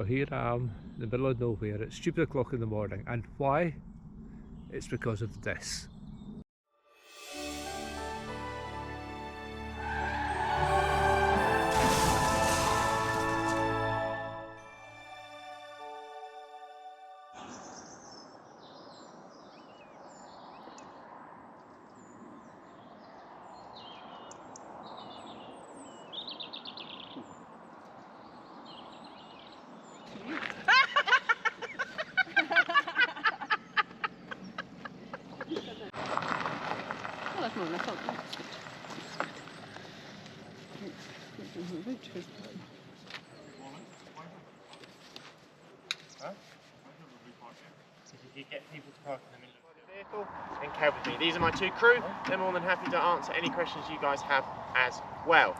here I am in the middle of nowhere at stupid o'clock in the morning, and why? It's because of this. If you get people to park in the middle of the vehicle and cab with me. These are my two crew. They're more than happy to answer any questions you guys have as well.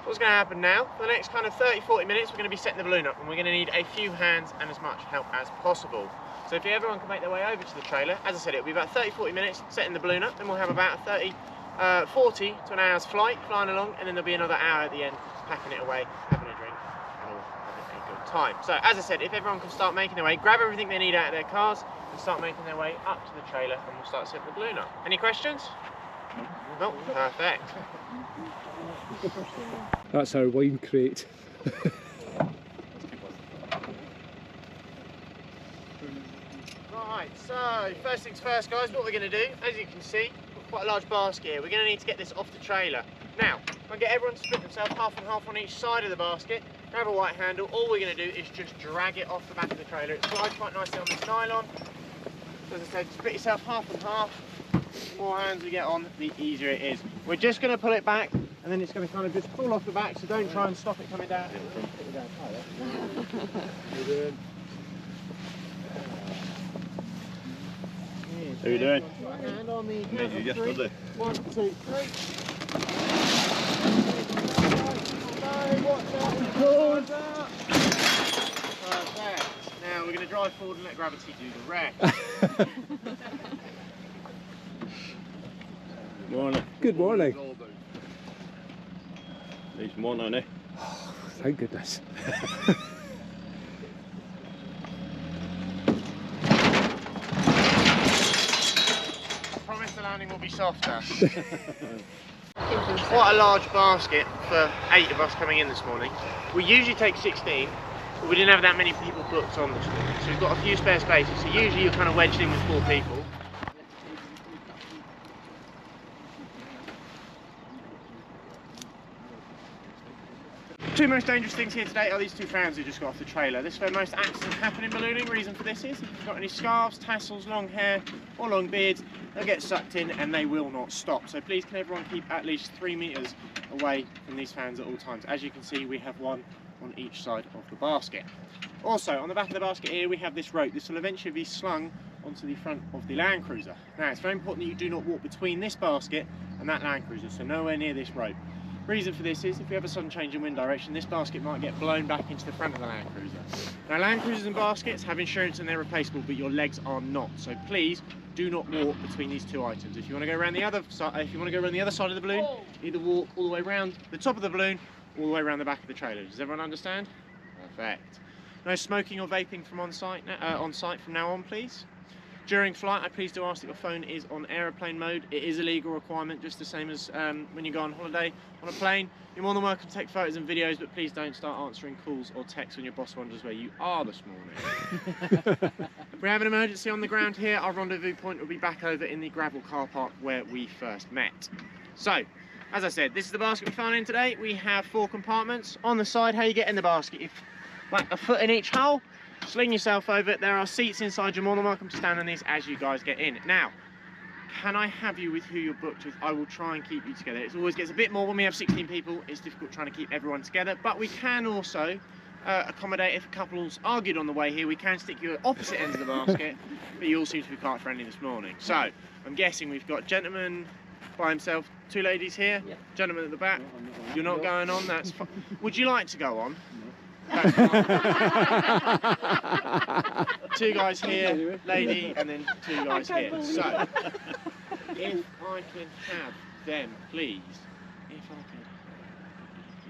What's going to happen now? For the next kind of 30-40 minutes, we're going to be setting the balloon up, and we're going to need a few hands and as much help as possible. So if everyone can make their way over to the trailer, as I said, it'll be about 30-40 minutes setting the balloon up, then we'll have about a 40 to an hour's flight flying along, and then there'll be another hour at the end packing it away, having a drink, and all having a good time. So as I said, if everyone can start making their way, grab everything they need out of their cars and start making their way up to the trailer, and we'll start setting the balloon up. Any questions? No? Perfect. That's our wine crate. Right, so first things first, guys, what we're going to do, as you can see, we've got quite a large basket here. We're going to need to get this off the trailer. Now, I'm going to get everyone to split themselves half and half on each side of the basket, grab a white handle. All we're going to do is just drag it off the back of the trailer. It slides quite nicely on this nylon. As I said, split yourself half and half. The more hands we get on, the easier it is. We're just going to pull it back, and then it's going to kind of just pull off the back, so don't try and stop it coming down. How are you doing? Hand on the Made you yesterday. 1, 2, 3. Perfect. Now we're going to drive forward and let gravity do the rest. Morning. Good morning. Nice morning, eh? Thank goodness. I promise the landing will be softer. Quite a large basket for 8 of us coming in this morning. We usually take 16, but we didn't have that many people booked on this morning, so we've got a few spare spaces. So usually you're kind of wedged in with 4 people. Two most dangerous things here today are these 2 fans who just got off the trailer. This is where most accidents happen in ballooning. Reason for this is if you've got any scarves, tassels, long hair or long beards, they'll get sucked in and they will not stop. So please can everyone keep at least 3 meters away from these fans at all times. As you can see, we have one on each side of the basket. Also, on the back of the basket here, we have this rope. This will eventually be slung onto the front of the Land Cruiser. Now, it's very important that you do not walk between this basket and that Land Cruiser, so nowhere near this rope. Reason for this is if we have a sudden change in wind direction, this basket might get blown back into the front of the Land Cruiser. Now, Land Cruisers and baskets have insurance and they're replaceable, but your legs are not. So please do not walk between these 2 items. If you want to go around the other side, of the balloon, either walk all the way around the top of the balloon, all the way around the back of the trailer. Does everyone understand? Perfect. No smoking or vaping from on site from now on, please. During flight, I please do ask that your phone is on aeroplane mode. It is a legal requirement, just the same as when you go on holiday on a plane. You're more than welcome to take photos and videos, but please don't start answering calls or texts when your boss wonders where you are this morning. If we have an emergency on the ground here, our rendezvous point will be back over in the gravel car park where we first met. So, as I said, this is the basket we found in today. We have 4 compartments. On the side, how you get in the basket, if like a foot in each hole. Sling yourself over. There are seats inside. You're more than welcome to stand on these as you guys get in. Now, can I have you with who you're booked with? I will try and keep you together. It always gets a bit more when we have 16 people. It's difficult trying to keep everyone together, but we can also accommodate if a couple's argued on the way here. We can stick you at opposite ends of the basket, but you all seem to be quite friendly this morning. So, I'm guessing we've got gentleman by himself, 2 ladies here, gentleman at the back. You're not going on, that's fine. Would you like to go on? That's fine. 2 guys here, lady, and then 2 guys here. So, if I can have them, please. If I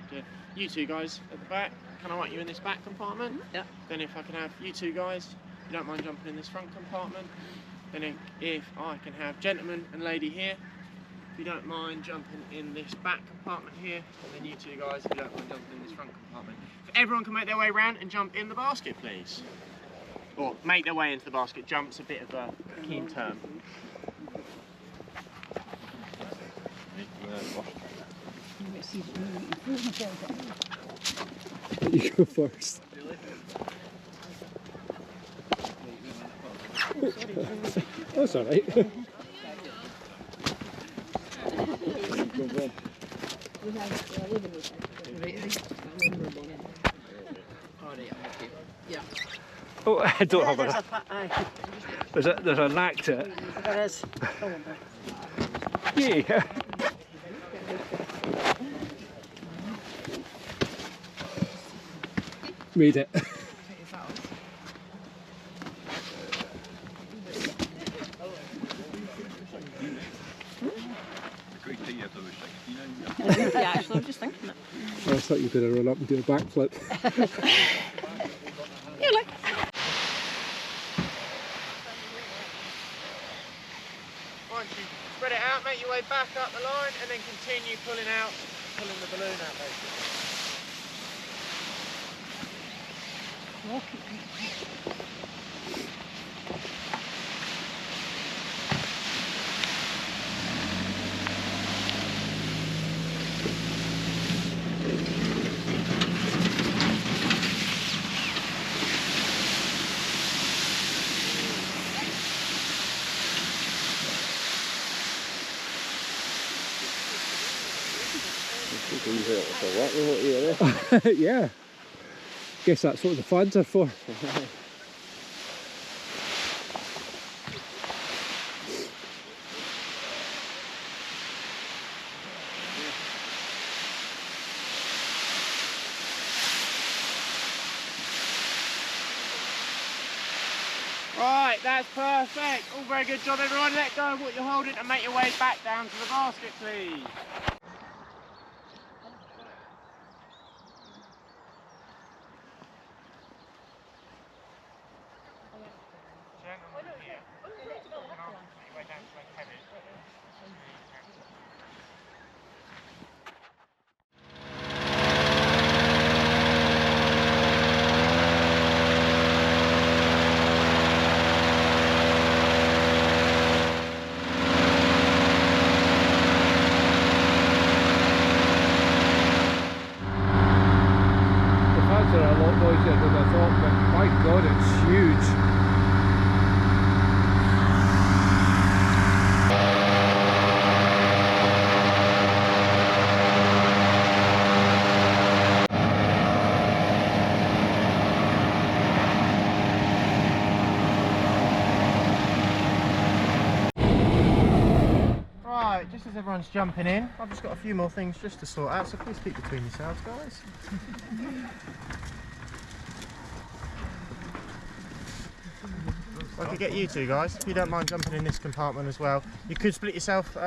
could. You 2 guys at the back. can I want you in this back compartment? Yeah. Then if I can have you two guys, if you don't mind jumping in this front compartment. Then if I can have gentleman and lady here, if you don't mind jumping in this back compartment here, and then you two guys, if you don't mind jumping in this front compartment. If everyone can make their way around and jump in the basket, please. Or make their way into the basket. Jump's a bit of a keen term. You go first. That's alright. Oh, I don't have a. There's a knack to it. There is. Yeah. Made it. Yeah, actually, I was just thinking that. I thought you could run up and do a backflip. Yeah, look. Once you spread it out, make your way back up the line, and then continue pulling the balloon out basically. Yeah. Guess that's what the fans are for. Right, that's perfect. All very good job, everyone. Let go of what you're holding and make your way back down to the basket, please. Gentlemen here. Make your way down to where Kevin is. The fans are a lot noisier than I thought, but my god, it's huge. Right, just as everyone's jumping in, I've just got a few more things just to sort out, so please keep between yourselves, guys. I could get you two guys, if you don't mind jumping in this compartment as well. You could split yourself,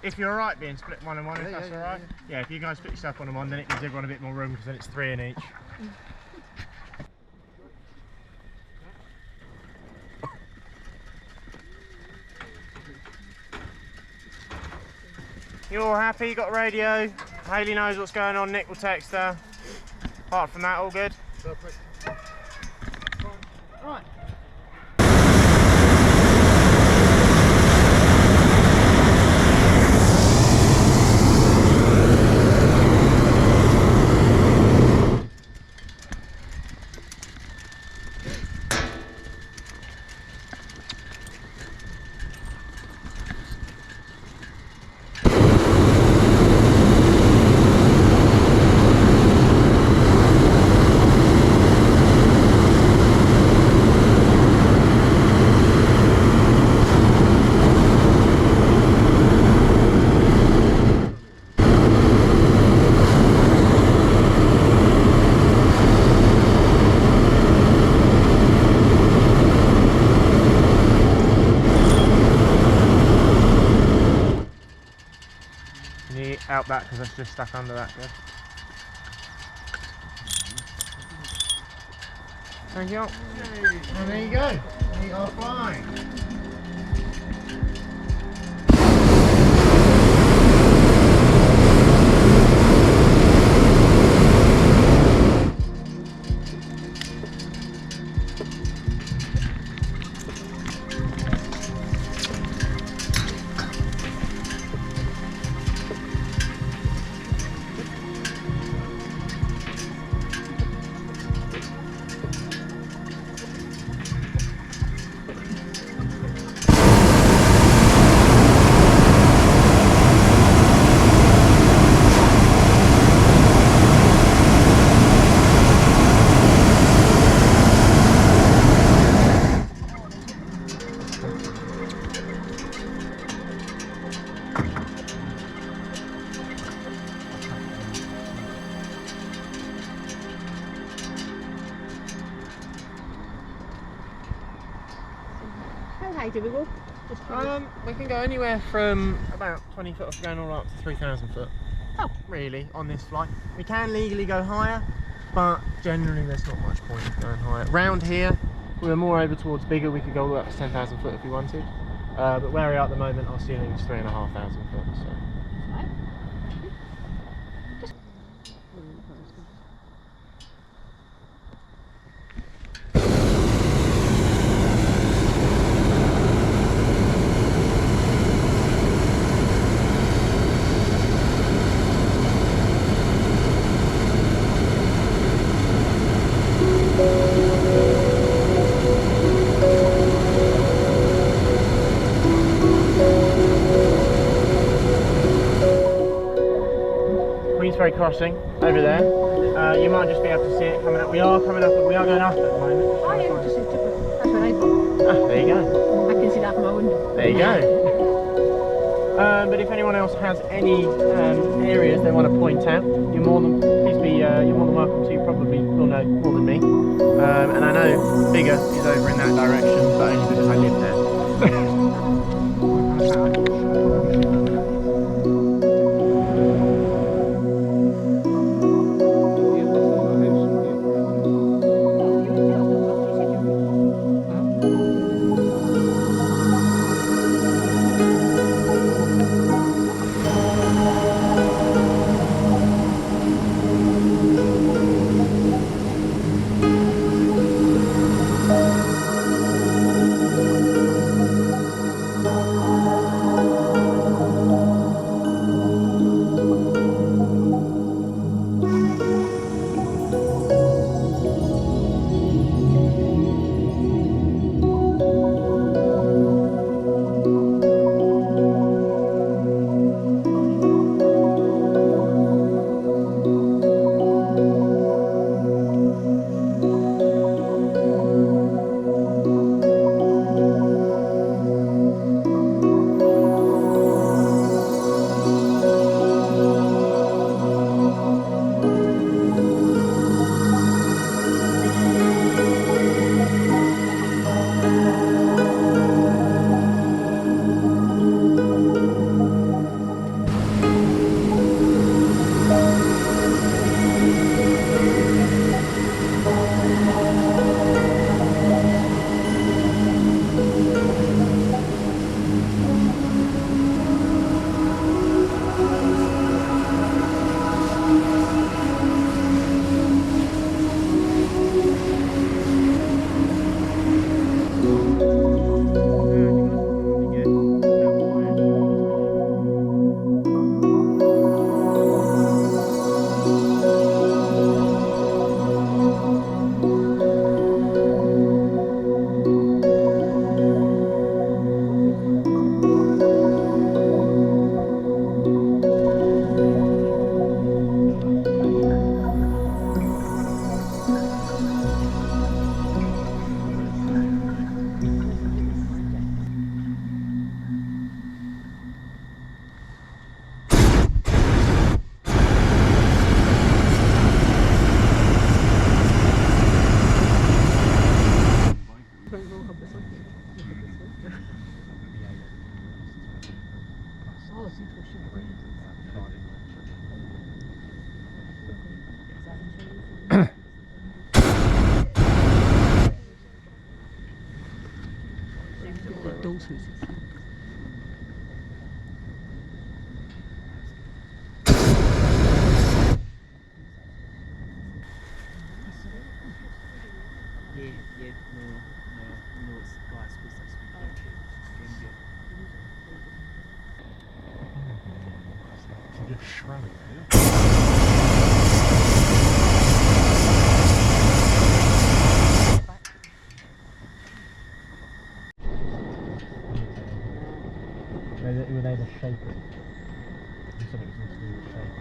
if you're alright being split one and one, if that's alright. Yeah, if you guys split yourself one and one, then it gives everyone a bit more room, because then it's 3 in each. You all happy? You got a radio? Hayley knows what's going on, Nick will text her. Apart from that, all good? Right. Can you out that because that's just stuck under that, yeah? Thank you. And there you go. We are flying. How high do we go? We can go anywhere from about 20 foot off going all up to 3,000 foot. Oh. Really, on this flight. We can legally go higher, but generally there's not much point in going higher. Round here, if we were more over towards Biggar, we could go all up to 10,000 foot if we wanted. But where we are at the moment, our ceiling is 3,500 foot. So. Queensferry crossing over there. You might just be able to see it coming up. We are coming up, we are going up at the moment. Oh yeah, just that's what I thought. Ah, there you go. I can see that from my window. There you go. But if anyone else has any areas they want to point out, you're more than welcome to. You probably will know more than me. And I know Biggar is over in that direction, but only because I live there. Just shroud it. Were they the shape it? You said it was meant to do the shape.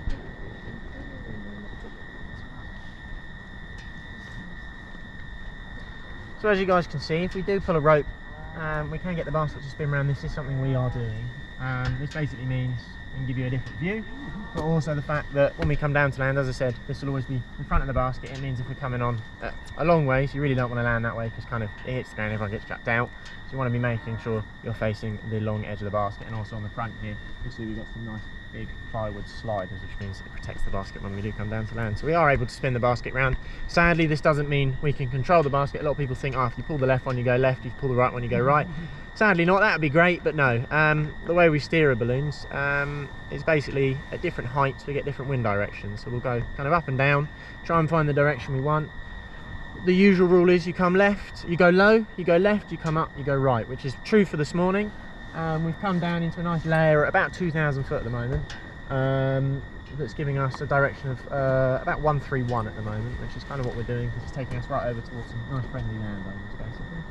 So as you guys can see, if we do pull a rope, we can get the basket to spin around. This is something we are doing. This basically means we can give you a different view, but also the fact that when we come down to land, as I said, this will always be in front of the basket. It means if we're coming on a long way, so you really don't want to land that way because kind of it hits the ground, everyone gets jacked out. So you want to be making sure you're facing the long edge of the basket, and also on the front here, you see we've got some nice big plywood sliders, which means it protects the basket when we do come down to land. So we are able to spin the basket round. Sadly, this doesn't mean we can control the basket. A lot of people think, oh, if you pull the left one, you go left, if you pull the right one, you go right. Sadly not, that would be great, but no. The way we steer our balloons is basically at different heights, we get different wind directions. So we'll go kind of up and down, try and find the direction we want. The usual rule is you come left, you go low, you go left, you come up, you go right, which is true for this morning. We've come down into a nice layer at about 2,000 foot at the moment. That's giving us a direction of about 131 at the moment, which is kind of what we're doing because it's taking us right over towards some nice friendly landowners basically.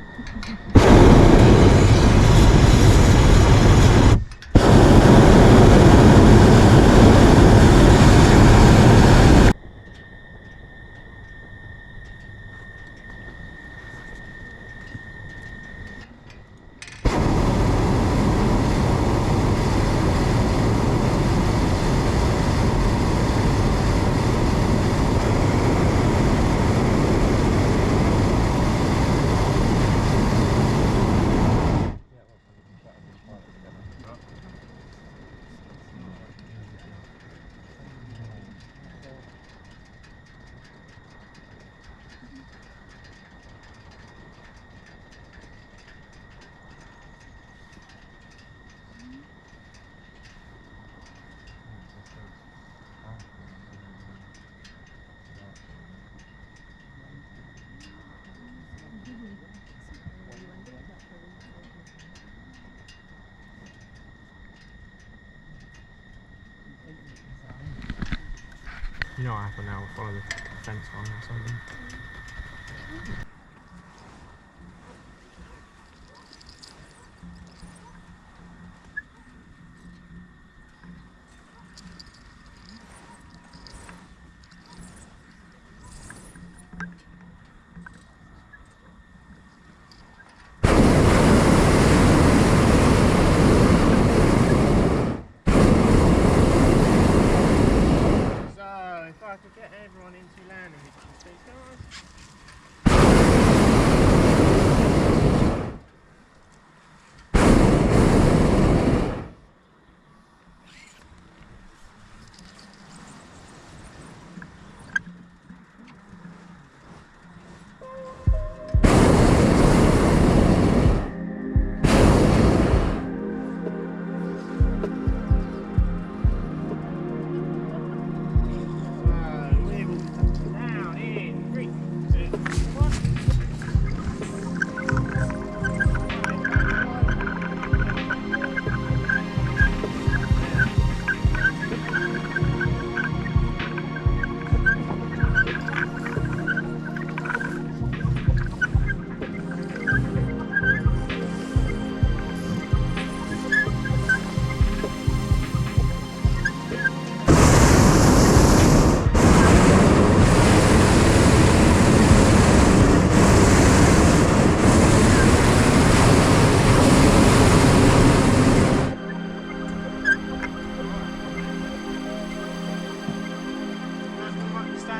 You know what happened now, we'll follow the fence line or something. If I could get everyone into landing distance, guys.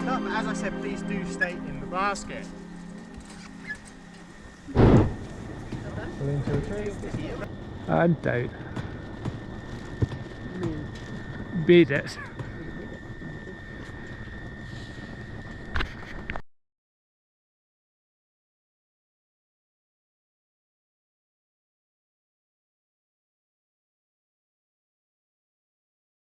Up, but as I said, please do stay in the basket. Pull into a tree. And down. Beat it.